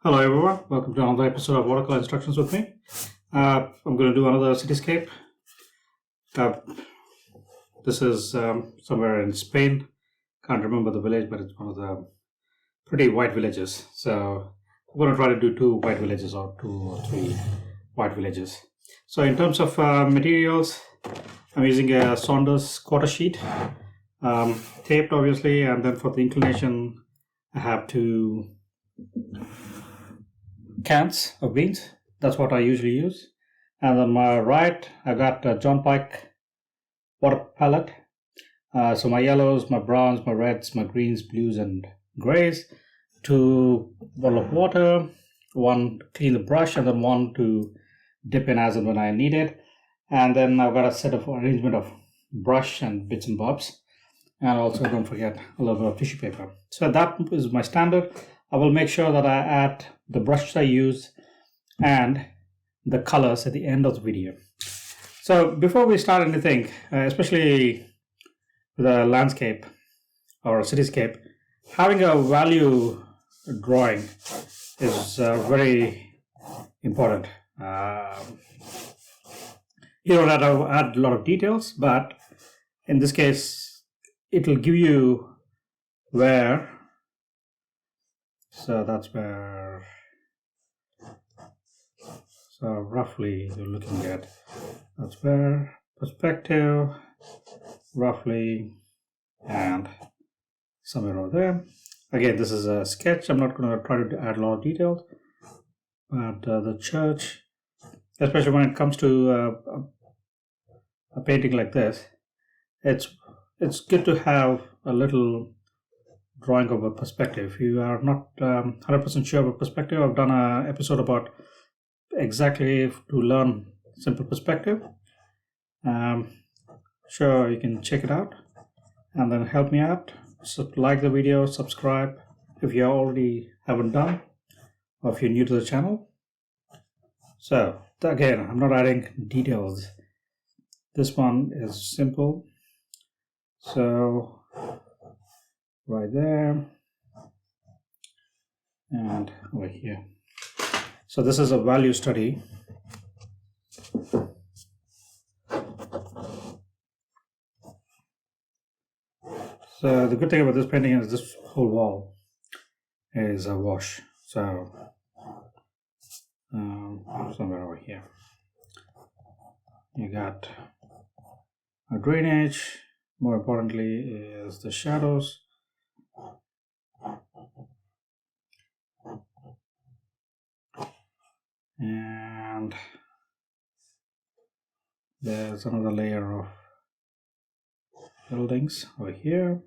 Hello everyone, welcome to another episode of Watercolor Instructions with me. I'm going to do another cityscape. This is somewhere in Spain. Can't remember the village, but it's one of the pretty white villages. So I'm going to try to do two white villages or two or three white villages. So in terms of materials, I'm using a Saunders quarter sheet, taped obviously, and then for the inclination I have two cans of beans. That's what I usually use. And on my right I got a John Pike water palette. So my yellows, my browns, my reds, my greens, blues and grays. 2 bottles of water, one to clean the brush and then one to dip in as and when I need it. And then I've got a set of arrangement of brush and bits and bobs. And also don't forget a little bit of tissue paper. So that is my standard. I will make sure that I add the brushes I use and the colors at the end of the video. So before we start anything, especially with a landscape or a cityscape, having a value drawing is very important. You don't have to add a lot of details, but in this case, it will give you where. So that's where, so roughly you're looking at, that's where perspective, roughly, and somewhere over there. Again, this is a sketch. I'm not going to try to add a lot of details, but the church, especially when it comes to a painting like this, it's good to have a little drawing of a perspective. If you are not 100% sure about perspective, I've done an episode about exactly to learn simple perspective. Sure, you can check it out and then help me out. So like the video, subscribe if you already haven't done, or if you're new to the channel. So again, I'm not adding details. This one is simple. So right there and over here. So this is a value study. So the good thing about this painting is this whole wall is a wash. So somewhere over here you got a drainage. More importantly is the shadows. And there's another layer of buildings over here.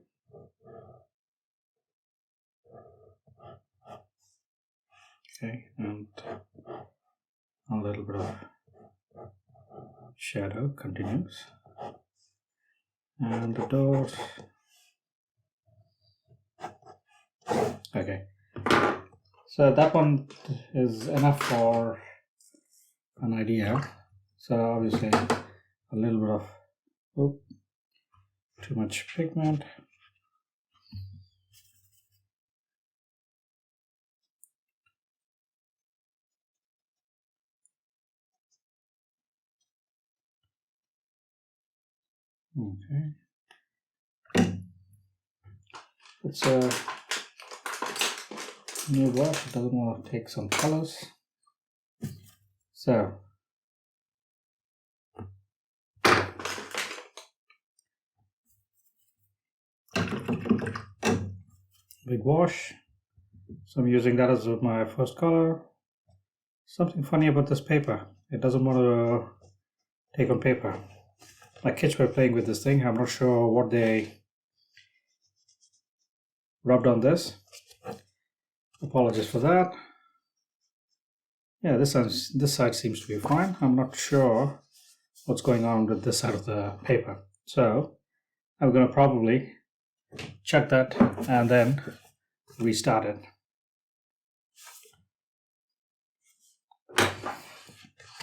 Okay, and a little bit of shadow continues. And the doors. Okay. So that one is enough for an idea. So obviously a little bit of too much pigment. Okay. It's a new brush. It doesn't want to take some colors. So big wash. So I'm using that as my first color. Something funny about this paper. It doesn't want to take on paper. My kids were playing with this thing. I'm not sure what they rubbed on this. Apologies for that. Yeah, this side seems to be fine. I'm not sure what's going on with this side of the paper. So I'm going to probably check that and then restart it.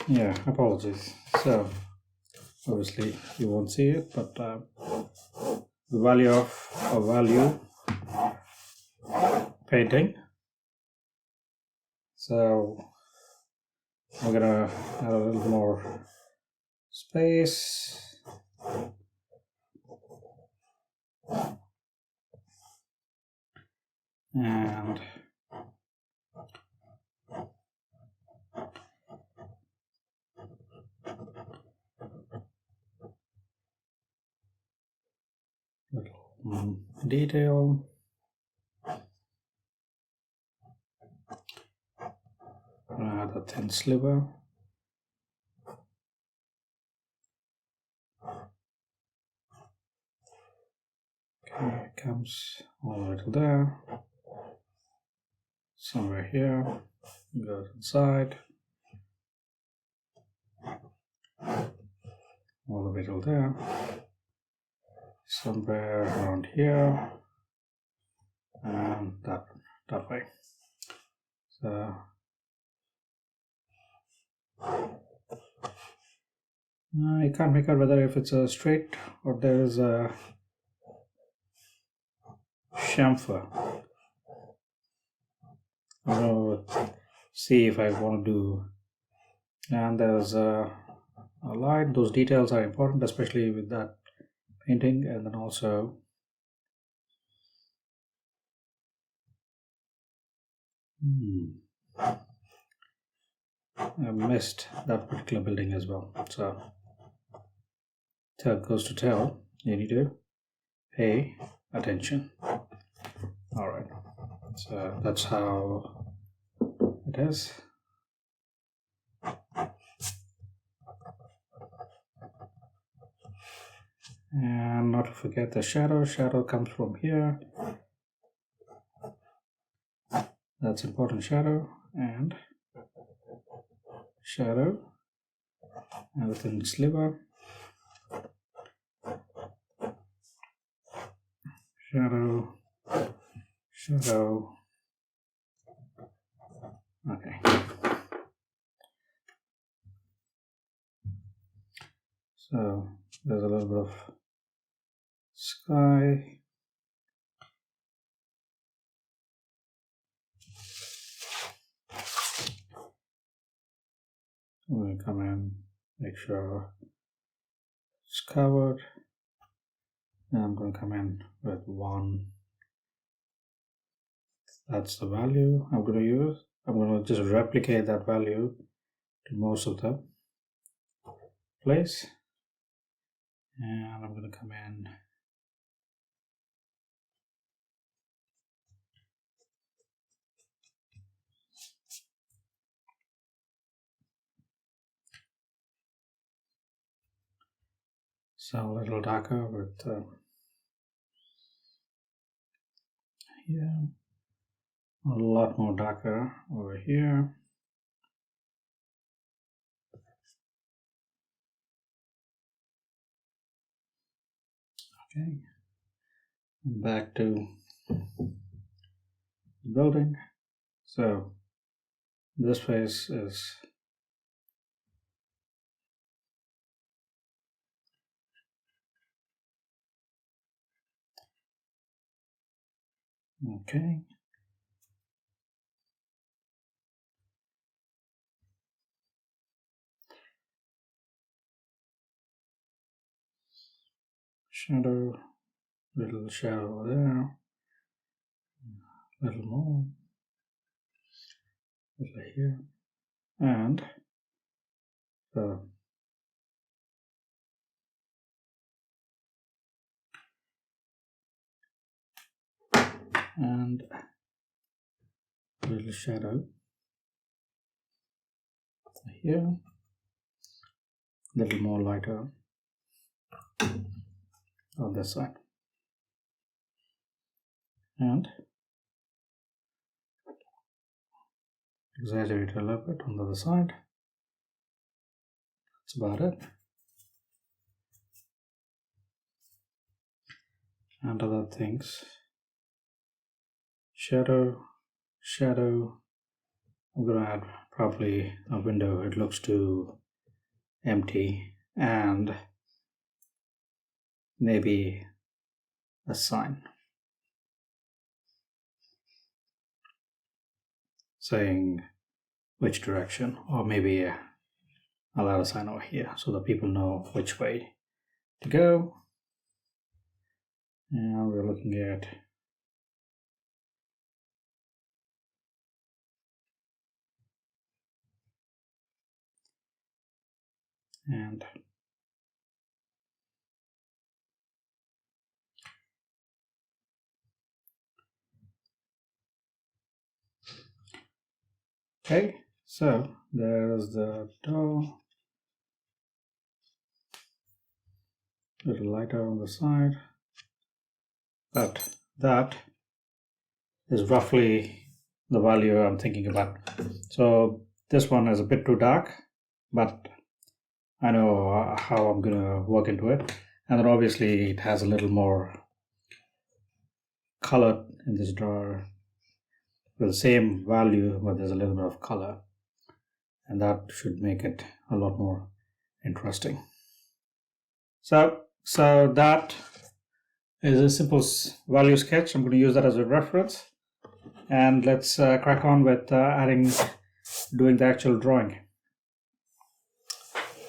Yeah, apologies. So obviously you won't see it, but the value of a value painting So I'm gonna add a little more space. And little detail. Add a thin sliver. Okay, it comes all the way to there. Somewhere here. Goes inside. All the way till there. Somewhere around here. And that way. So you can't make out whether if it's a straight or there is a chamfer. I'm going to see if I want to do, and there's a light. Those details are important, especially with that painting. And then also I missed that particular building as well. So tell goes to tell, you need to pay attention. All right, so that's how it is. And not to forget the shadow. Shadow comes from here. That's important. Shadow and shadow, and within sliver. Shadow, shadow. Okay. So there's a little bit of sky. I'm going to come in, make sure it's covered. And I'm going to come in with 1. That's the value I'm going to use. I'm going to just replicate that value to most of the place. And I'm going to come in so a little darker with here, a lot more darker over here. Okay, back to the building. So this face is okay. Shadow, little shadow there, little more, little here, and the and little shadow here, little more lighter on this side, and exaggerate a little bit on the other side. That's about it. And other things, shadow, shadow. I'm gonna add probably a window. It looks too empty, and maybe a sign saying which direction, or maybe I'll add a sign over here so that people know which way to go. And we're looking at and okay, so there's the door, little lighter on the side, but that is roughly the value I'm thinking about. So this one is a bit too dark, but I know how I'm gonna work into it. And then obviously it has a little more color in this drawer with the same value, but there's a little bit of color, and that should make it a lot more interesting. So that is a simple value sketch. I'm going to use that as a reference, and let's crack on with doing the actual drawing.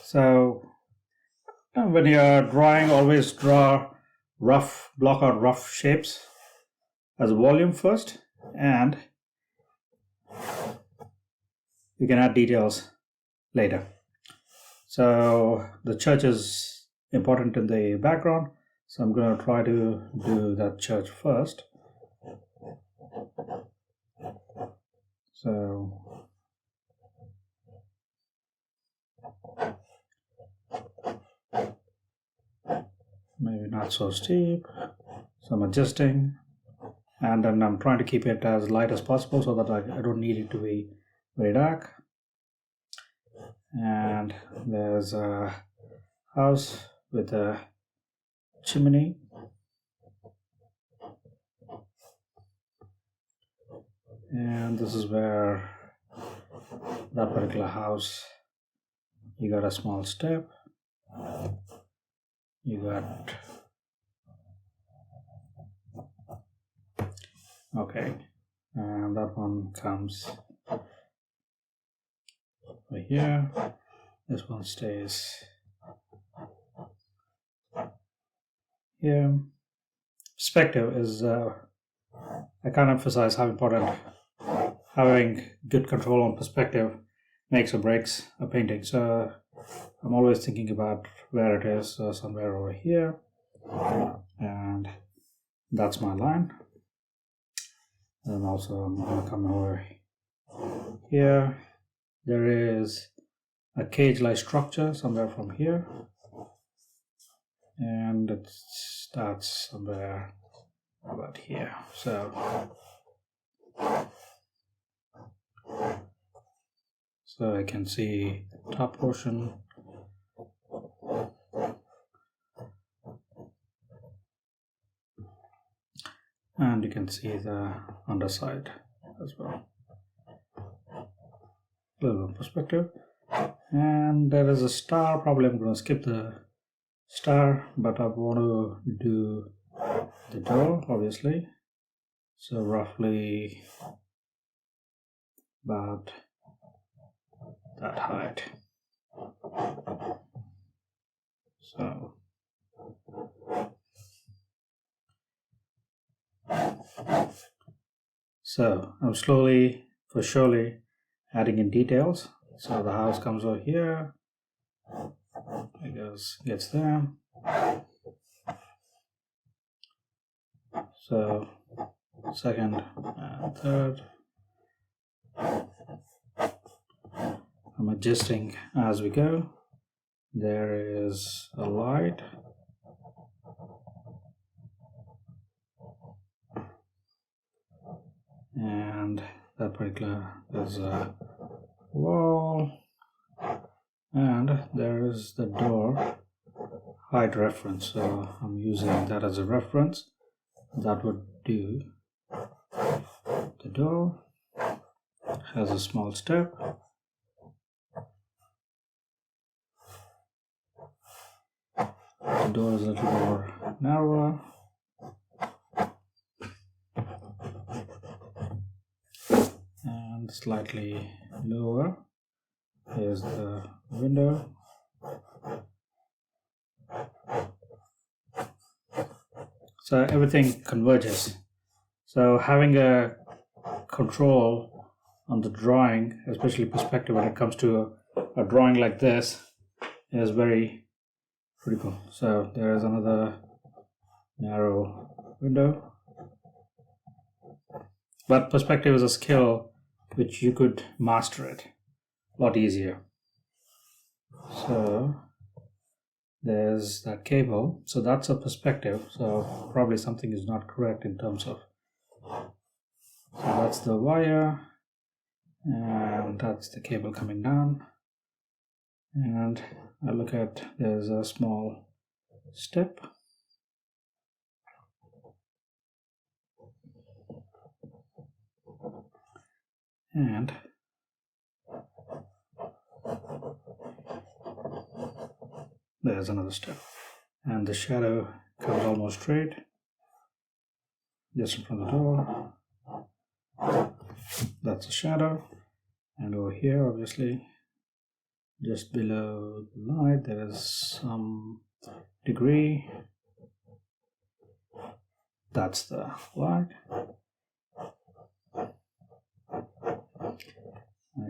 So when you're drawing, always block out rough shapes as a volume first, and you can add details later. So the church is important in the background, so I'm going to try to do that church first. So maybe not so steep, so I'm adjusting, and then I'm trying to keep it as light as possible so that I don't need it to be very dark. And there's a house with a chimney, and this is where that particular house, you got a small step, you got, okay, and that one comes over here, this one stays here. Perspective is, I can't emphasize how important having good control on perspective makes or breaks a painting. So I'm always thinking about where it is, somewhere over here, and that's my line. And also I'm going to come over here. There is a cage-like structure somewhere from here, and it starts somewhere about here. So I can see top portion, and you can see the underside as well. A little bit of perspective, and there is a star. Probably I'm going to skip the star, but I want to do the door, obviously. So roughly about that height. So I'm slowly but surely adding in details. So the house comes over here, it gets there. So second and third, I'm adjusting as we go. There is a light, and that particular, there's a wall, and there is the door height reference. So I'm using that as a reference. That would do. The door has a small step. The door is a little more narrower. And and slightly lower. Here's the window. So everything converges. So having a control on the drawing, especially perspective when it comes to a drawing like this, is very critical. So there is another narrow window. But perspective is a skill which you could master it a lot easier. So there's that cable. So that's a perspective. So probably something is not correct in terms of. So that's the wire, and that's the cable coming down. And I look at, there's a small step. And there's another step. And the shadow comes almost straight, just in front of the door. That's a shadow. And over here, obviously, just below the light, there is some degree. That's the light.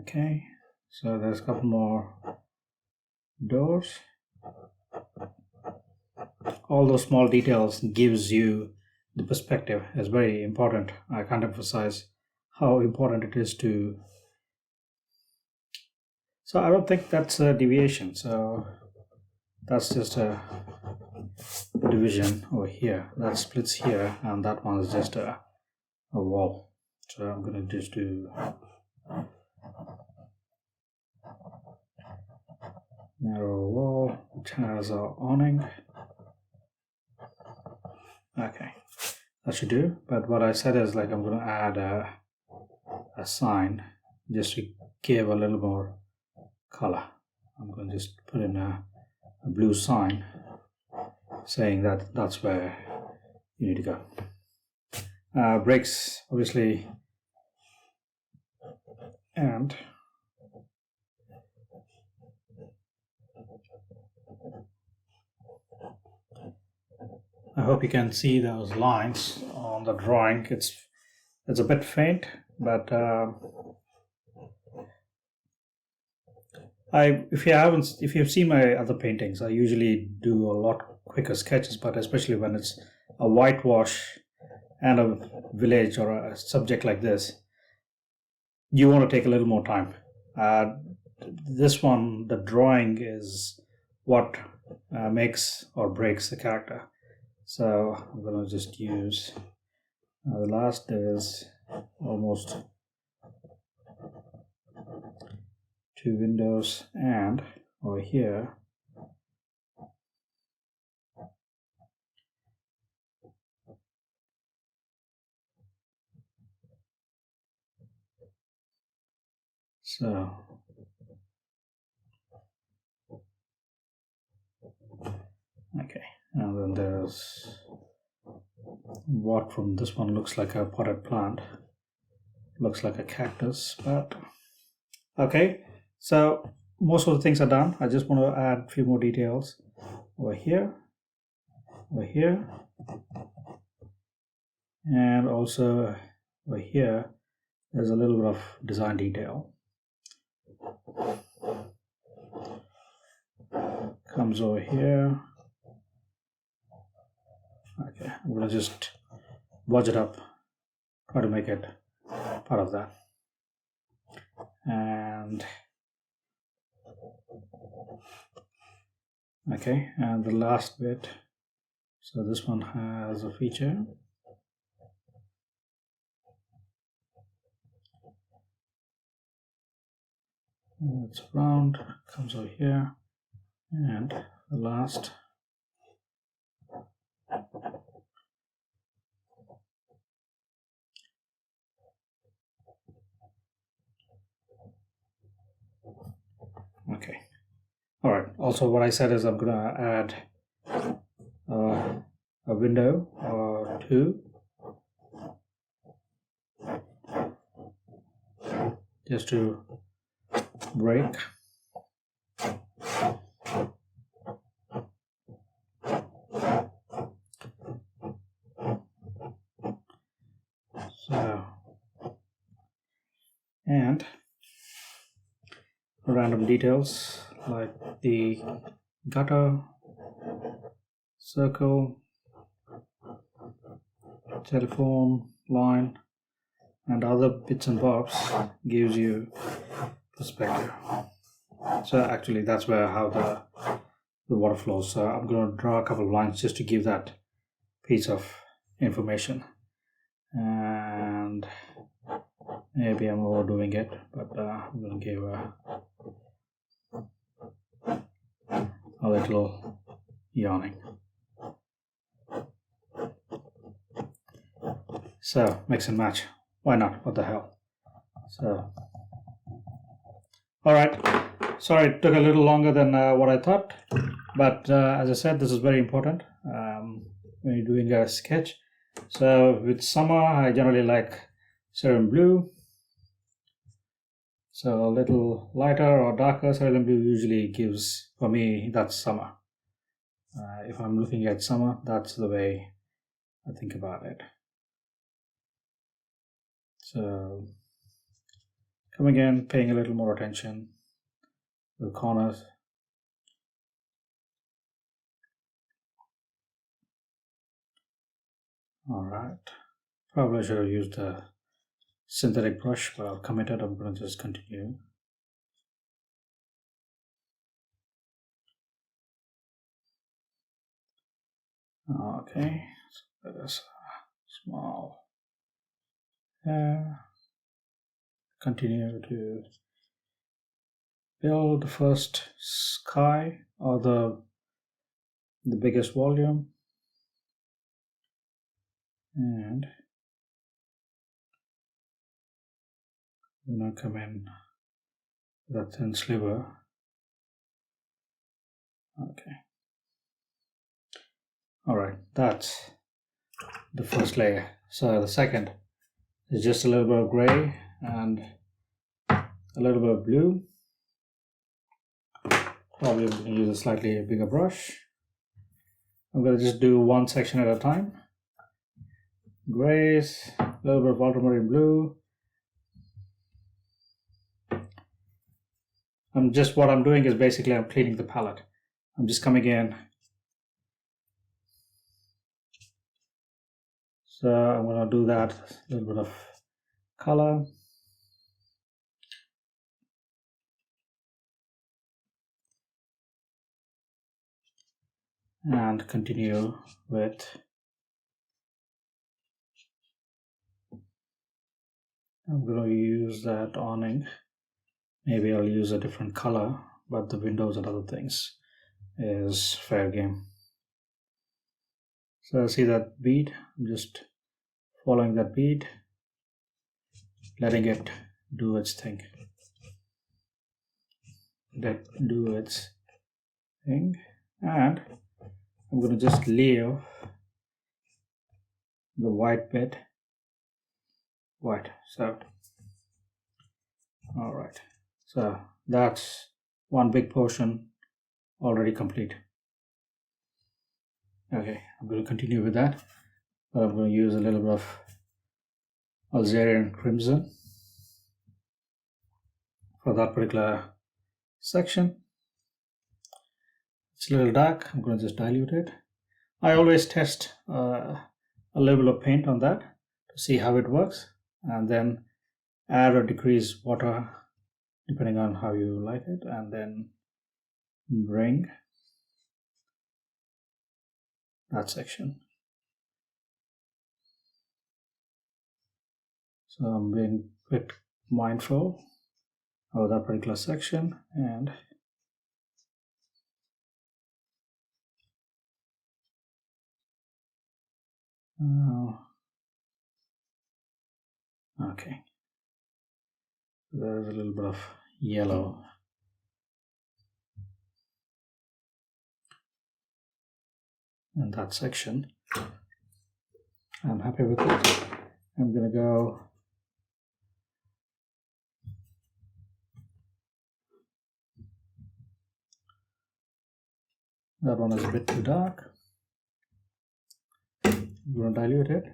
Okay, so there's a couple more doors. All those small details gives you the perspective. Is very important. I can't emphasize how important it is to. So I don't think that's a deviation. So that's just a division over here. That splits here, and that one is just a wall. So I'm going to just do narrow wall, which has an awning. Okay, that should do. But what I said is, like, I'm going to add a sign just to give a little more color. I'm going to just put in a blue sign saying that that's where you need to go. Brakes, obviously, and I hope you can see those lines on the drawing. It's a bit faint, but if you've seen my other paintings, I usually do a lot quicker sketches, but especially when it's a whitewash and a village or a subject like this, you want to take a little more time. This one, the drawing is what makes or breaks the character. So I'm going to just use the last. There's almost 2 windows, and over here so okay, and then there's what from this one looks like a potted plant, looks like a cactus, but okay. So most of the things are done. I just want to add a few more details over here, and also over here. There's a little bit of design detail. Comes over here. Okay, I'm going to just budge it up, try to make it part of that. And okay, and the last bit. So this one has a feature. It's round, comes over here, and the last. Okay. All right. Also, what I said is I'm going to add a window or 2. just to break. So, and random details like the gutter, circle, telephone line, and other bits and bobs gives you perspective. So actually that's where how the water flows. So I'm going to draw a couple of lines just to give that piece of information. And maybe I'm overdoing it, but I'm going to give a little yawning. So mix and match. Why not? What the hell? So, all right. Sorry, it took a little longer than what I thought, but as I said, this is very important when you're doing a sketch. So with summer, I generally like cerulean blue. So a little lighter or darker cerulean blue usually gives, for me, that's summer. If I'm looking at summer, that's the way I think about it. So coming in, paying a little more attention to the corners. All right. Probably should have used a synthetic brush, but I'll commit it. I'm going to just continue. Okay, so that is small. Continue to build the first sky or the biggest volume, and I'm gonna come in with that thin sliver. Okay. All right, that's the first layer. So the second is just a little bit of gray and a little bit of blue. Probably I'm going to use a slightly bigger brush. I'm going to just do one section at a time. Grays, a little bit of ultramarine blue. What I'm doing is basically I'm cleaning the palette. I'm just coming in. So I'm going to do that, a little bit of color. And continue with I'm going to use that awning. Maybe I'll use a different color, but the windows and other things is fair game. So see that bead? I'm just following that bead, letting it do its thing. Let do its thing, and I'm going to just leave the white bit white. So, all right. So that's one big portion already complete. Okay, I'm going to continue with that, but I'm going to use a little bit of 𝐷𝐸𝐴ZIAN crimson for that particular section. It's a little dark. I'm going to just dilute it. I always test a little bit of paint on that to see how it works, and then add or decrease water depending on how you like it, and then bring that section. So I'm being a bit mindful of that particular section, and okay, there's a little bit of yellow. In that section. I'm happy with it. I'm gonna go That one is a bit too dark. I'm going to dilute it.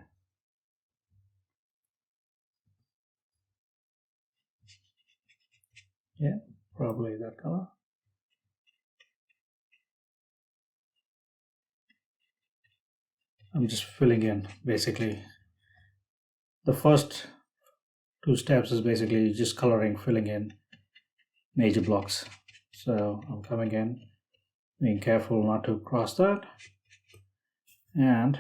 Yeah, probably that color. I'm just filling in basically. The first 2 steps is basically just coloring, filling in major blocks. So I'm coming in, being careful not to cross that, and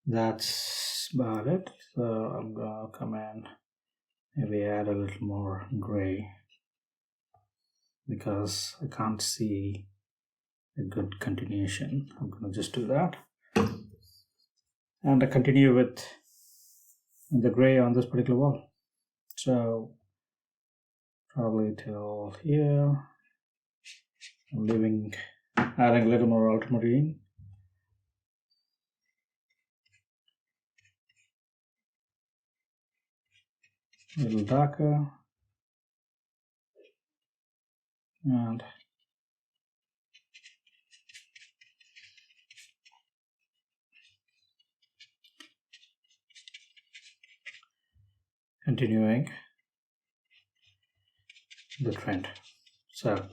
that's about it. So I'm gonna come in, maybe add a little more gray because I can't see a good continuation. I'm gonna just do that, and I continue with the gray on this particular wall. So probably till here. I'm adding a little more ultramarine. A little darker. And continuing the trend. So,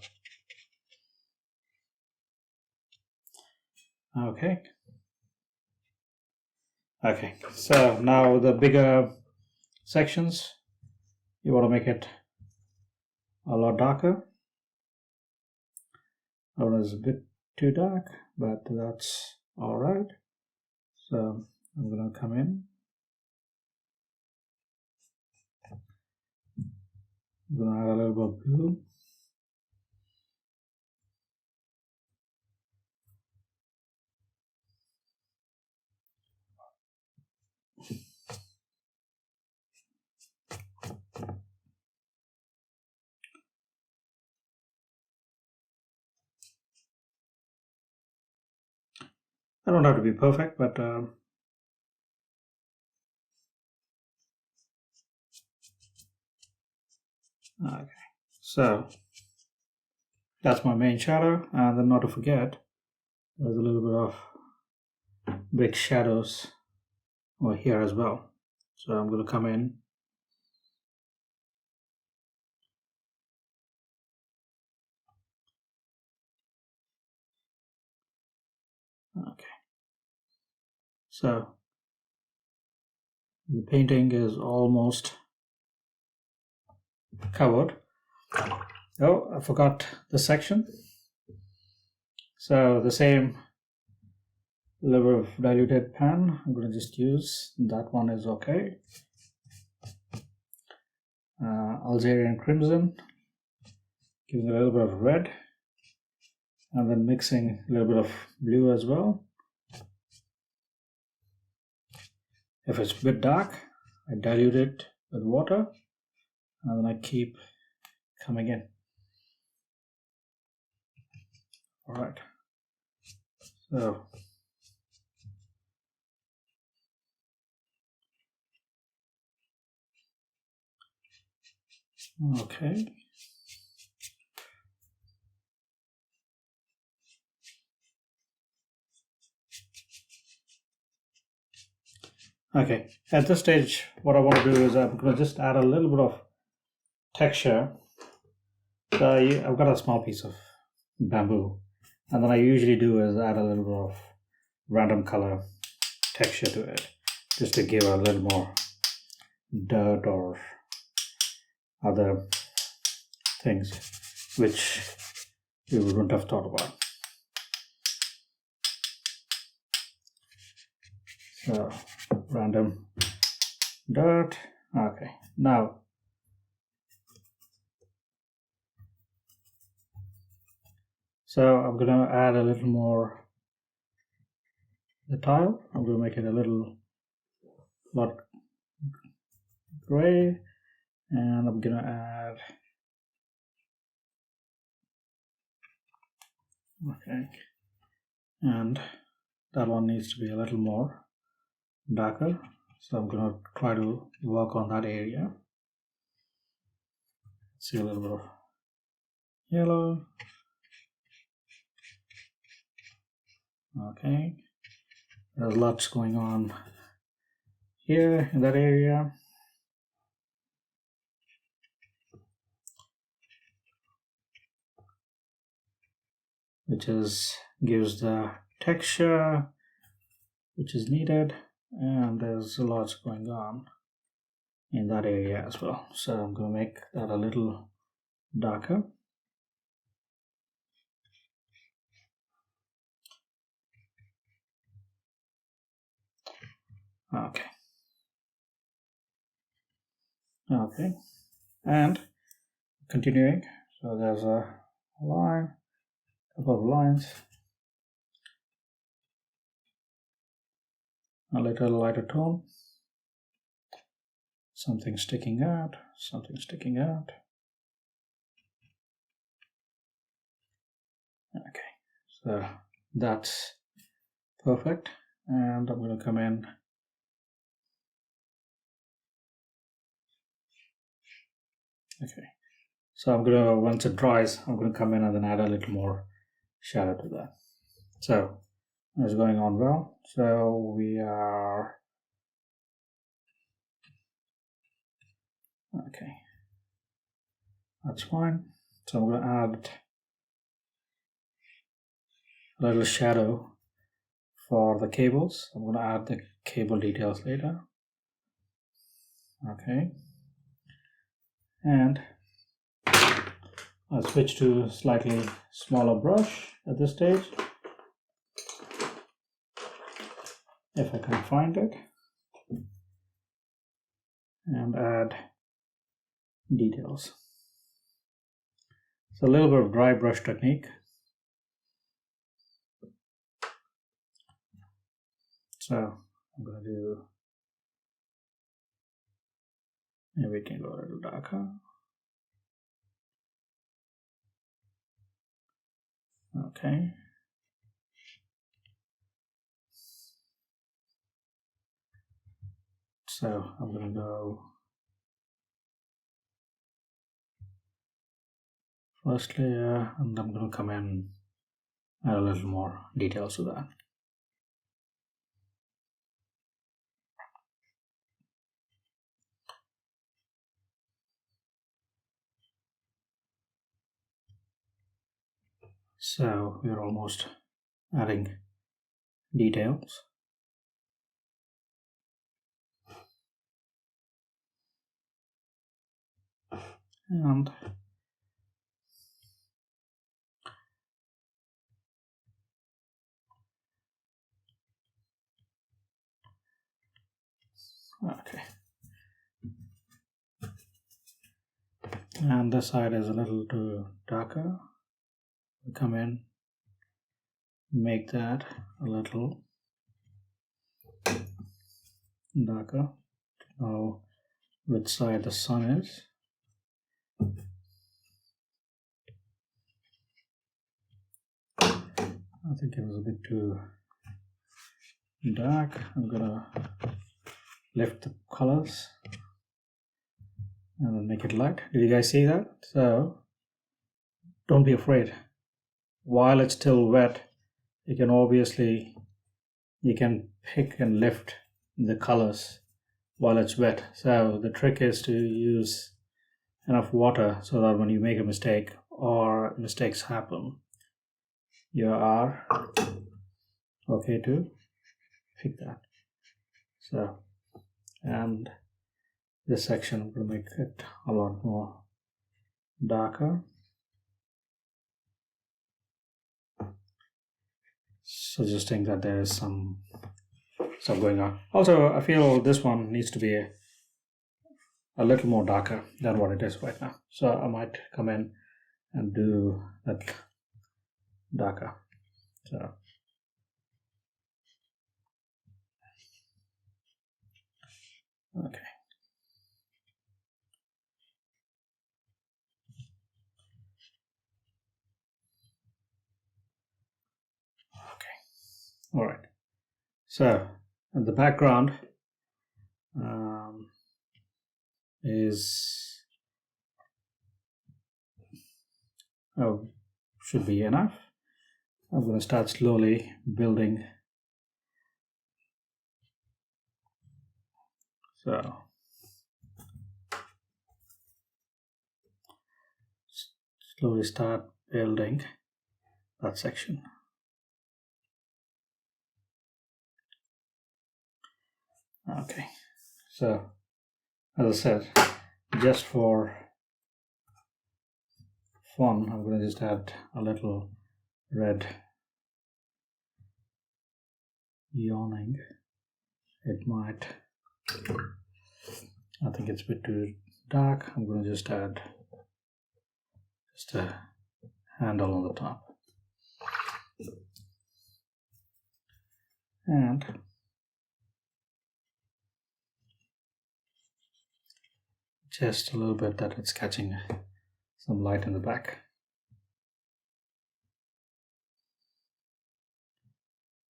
okay. So now the bigger sections, you want to make it a lot darker. That one is a bit too dark, but that's all right. So I'm going to come in. I'm going to add a little bit of blue. I don't have to be perfect, but okay. So that's my main shadow, and then not to forget, there's a little bit of big shadows over here as well. So I'm going to come in. Okay. So the painting is almost covered. Oh, I forgot the section. So the same level of diluted pan, I'm going to just use that one is okay. 𝐷𝐸𝐴ZIAN crimson, giving a little bit of red, and then mixing a little bit of blue as well. If it's a bit dark, I dilute it with water, and then I keep coming in. All right. So okay. Okay, at this stage, what I want to do is I'm going to just add a little bit of texture. So I've got a small piece of bamboo, and then I usually do is add a little bit of random color texture to it, just to give a little more dirt or other things which you wouldn't have thought about. So random dirt. Okay, now so I'm going to add a little more the tile. I'm going to make it a lot gray, and I'm going to add okay, and that one needs to be a little more darker. So I'm going to try to work on that area. See a little bit of yellow. Okay, there's lots going on here in that area. Which gives the texture which is needed, and there's lots going on in that area as well. So I'm going to make that a little darker. Okay, and continuing, so there's a line, a couple of lines, a little lighter tone, something sticking out, Okay, so that's perfect, and I'm going to come in. Okay, so I'm going to, once it dries, I'm going to come in and then add a little more shadow to that. So it's going on well. So we are okay. That's fine. So I'm going to add a little shadow for the cables. I'm going to add the cable details later. Okay. And I'll switch to a slightly smaller brush at this stage, if I can find it, and add details. So a little bit of dry brush technique. So I'm going to do, maybe we can go a little darker. Okay. So I'm going to go first layer, and I'm going to come in and add a little more details to that. So we're almost adding details. And okay. And this side is a little too darker. We come in, make that a little darker. Know which side the sun is. I think it was a bit too dark. I'm gonna lift the colors and then make it light. Did you guys see that? So don't be afraid. While it's still wet, you can pick and lift the colors while it's wet. So the trick is to use enough water so that when you make a mistake or mistakes happen, you are okay to pick that. So, and this section, I'm going to make it a lot more darker, suggesting that there is some going on. Also, I feel this one needs to be a little more darker than what it is right now. So I might come in and do that darker. So okay. All right. So in the background, is should be enough. I'm going to start slowly building. So slowly start building that section. Okay, so as I said, just for fun, I'm going to just add a little red yawning. It might, I think it's a bit too dark. I'm going to just add just a handle on the top. And just a little bit that it's catching some light in the back.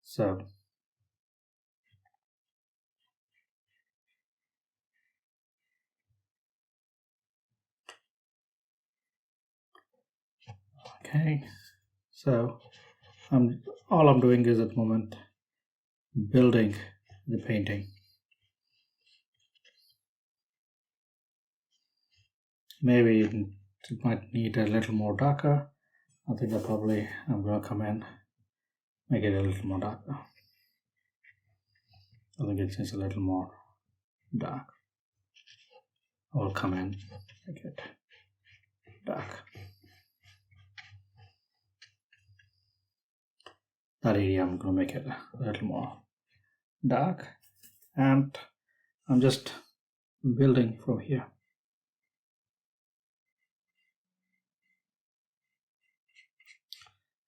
So okay, so all I'm doing is at the moment building the painting. Maybe it might need a little more darker. I think I'm going to come in, make it a little more darker. I think it's just a little more dark. I'll come in, make it dark. That area I'm going to make it a little more dark, and I'm just building from here.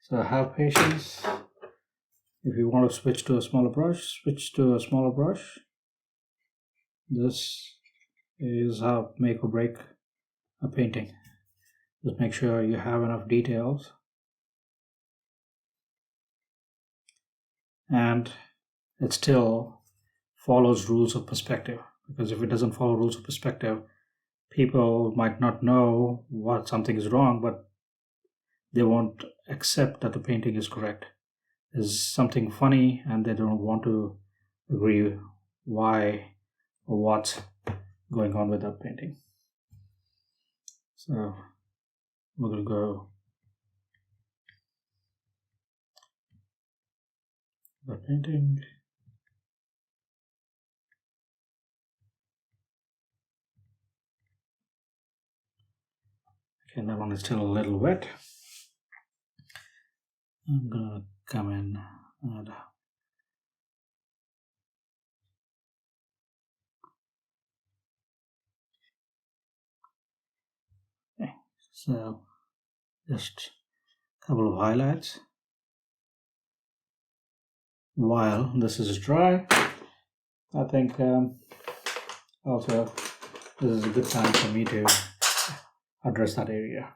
So have patience. If you want to switch to a smaller brush, switch to a smaller brush. This is how make or break a painting. Just make sure you have enough details, and it still follows rules of perspective, because if it doesn't follow rules of perspective, people might not know what something is wrong, but they won't accept that the painting is correct. There's something funny and they don't want to agree why or what's going on with that painting. So we're going to go the painting. Okay, that one is still a little wet. I'm gonna come in and okay, so just a couple of highlights while this is dry. I think also this is a good time for me to address that area.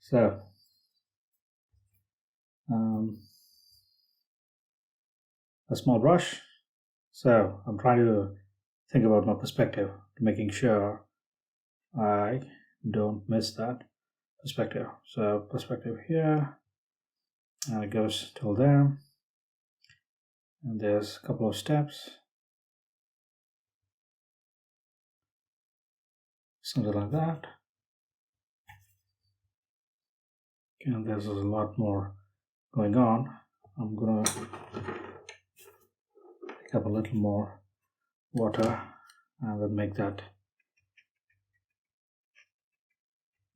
So a small brush. So I'm trying to think about my perspective, making sure I don't miss that perspective. So perspective here, and it goes till there, and there's a couple of steps, something like that. And there's a lot more going on. I'm gonna pick up a little more water and then make that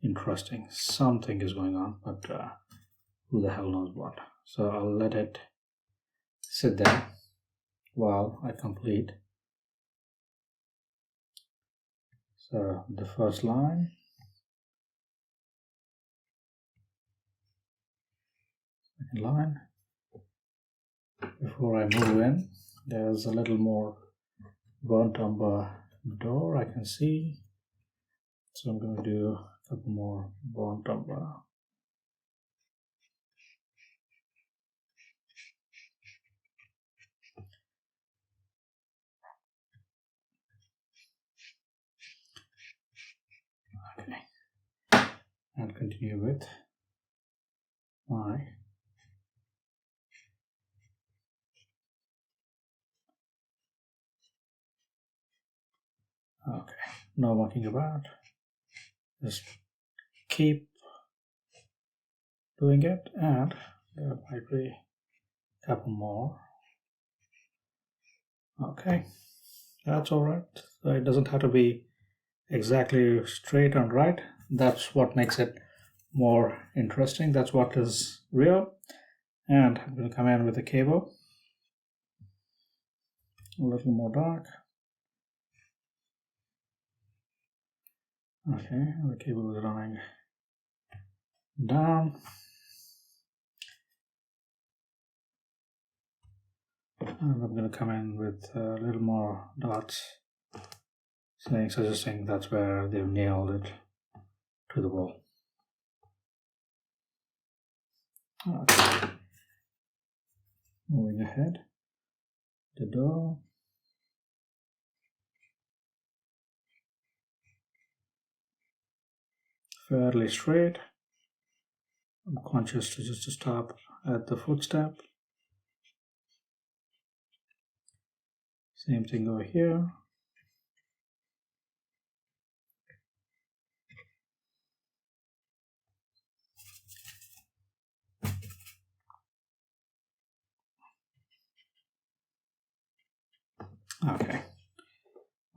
interesting. Something is going on, but who the hell knows what. So I'll let it sit there while I complete. So the first line, second line. Before I move in, there's a little more burnt umber door I can see. So I'm going to do a couple more burnt umber. continue with my okay, no mucking about, just keep doing it, and there might be a couple more. Okay, that's all right. So it doesn't have to be exactly straight and right. That's what makes it more interesting. That's what is real. And I'm going to come in with the cable a little more dark. Okay, the cable is running down. And I'm going to come in with a little more dots, suggesting that's where they've nailed it to the wall. Okay. Moving ahead, the door. Fairly straight. I'm conscious to just stop at the footstep. Same thing over here. Okay.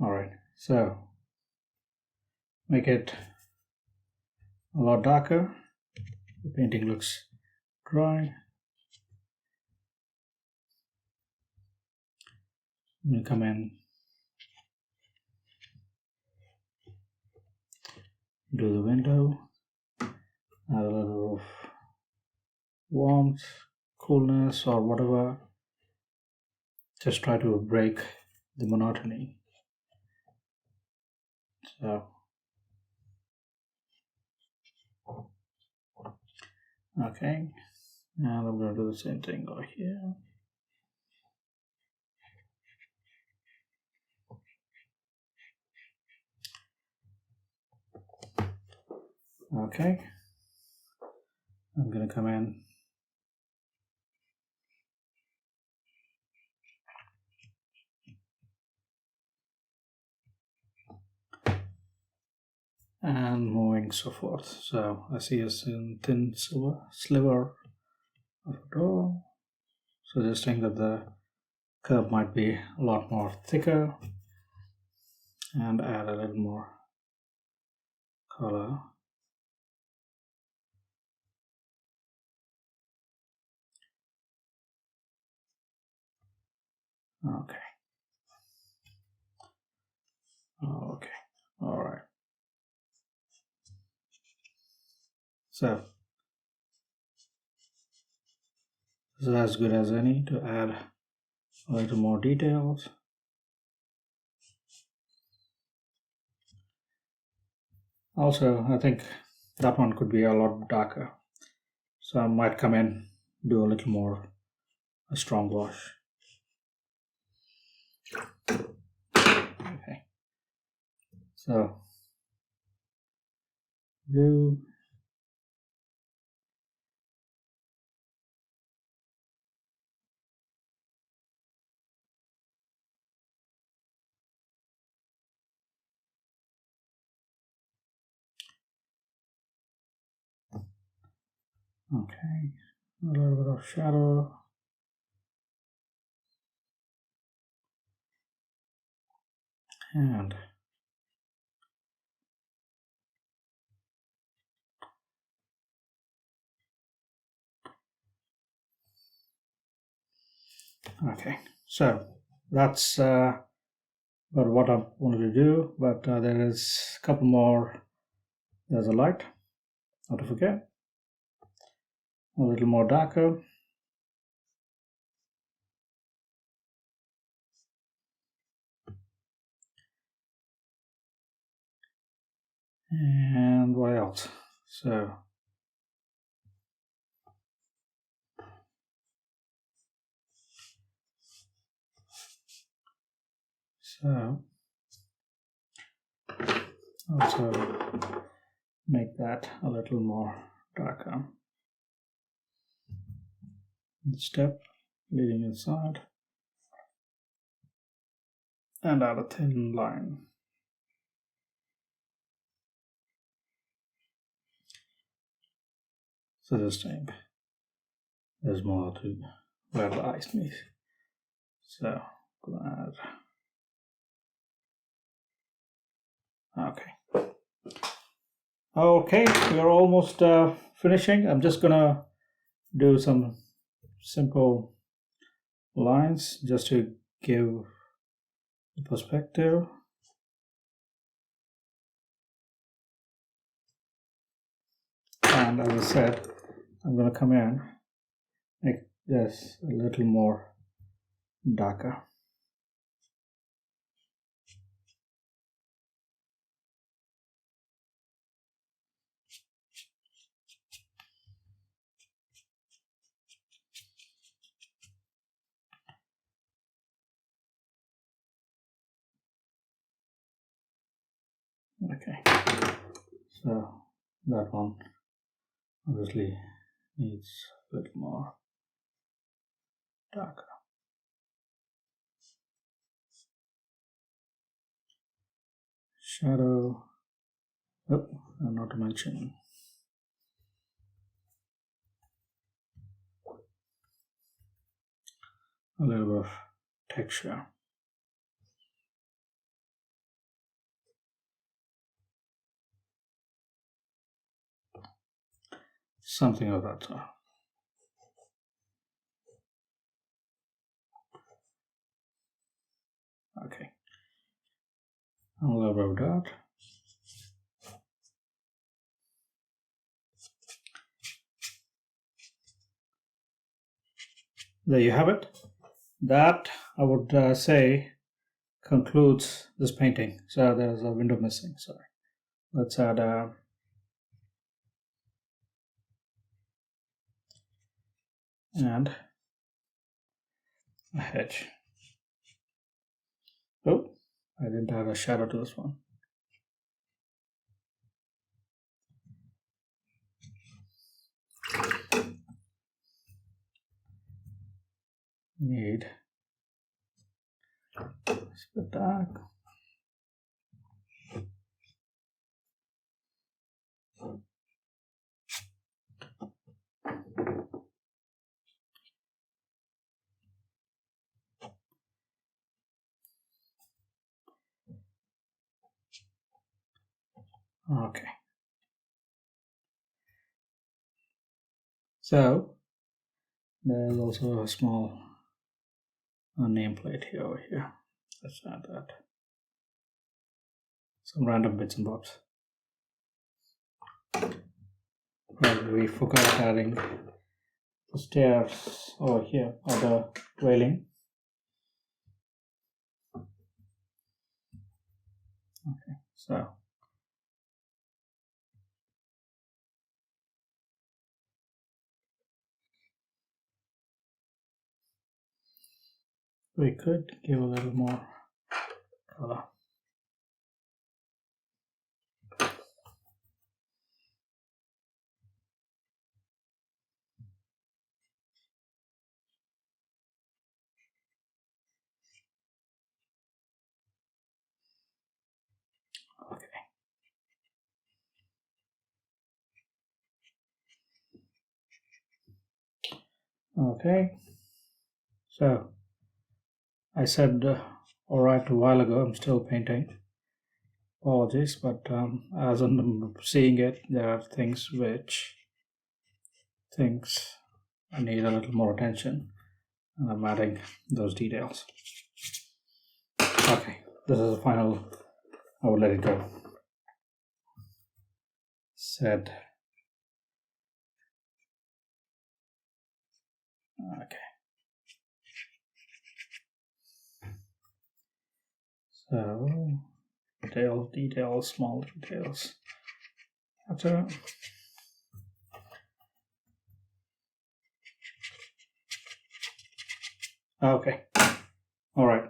All right. So make it a lot darker. The painting looks dry. I'm going to come in, do the window, add a little of warmth, coolness, or whatever. Just try to break the monotony. So, okay, and I'm going to do the same thing over here. Okay, I'm going to come in and moving so forth. So I see a thin sliver of a door, suggesting that the curve might be a lot more thicker, and add a little more color. Okay. Okay. All right. So this is as good as any to add a little more details. Also, I think that one could be a lot darker. So I might come in, do a little more a strong wash. Okay. So blue. Okay. A little bit of shadow. And okay, so that's about what I wanted to do, but there is a couple more. There's a light, not to forget, a little more darker. And what else? So also make that a little more darker. Step leading inside and add a thin line. So this time there's more to where the eyes meet. So glad. Okay, we're almost finishing. I'm just gonna do some simple lines just to give the perspective. And as I said, I'm gonna come in, make this a little more darker. Okay, so that one obviously needs a little more darker. Shadow, oh, and not to mention a little bit of texture. Something of that sort. Okay. A little bit of that. There you have it. That, I would say, concludes this painting. So there's a window missing, sorry. Let's add a and a hedge. Oh, I didn't add a shadow to this one. Need it's a bit dark. Okay. So there's also a small nameplate here over here. Let's add that. Some random bits and bobs. Probably we forgot adding the stairs over here, or the railing. Okay, so we could give a little more color. Okay. Okay. So I said all right a while ago, I'm still painting. Apologies, but as I'm seeing it, there are things I need a little more attention, and I'm adding those details. Okay, this is the final. I will let it go. Said. Okay. So details, small details. After. Okay. All right.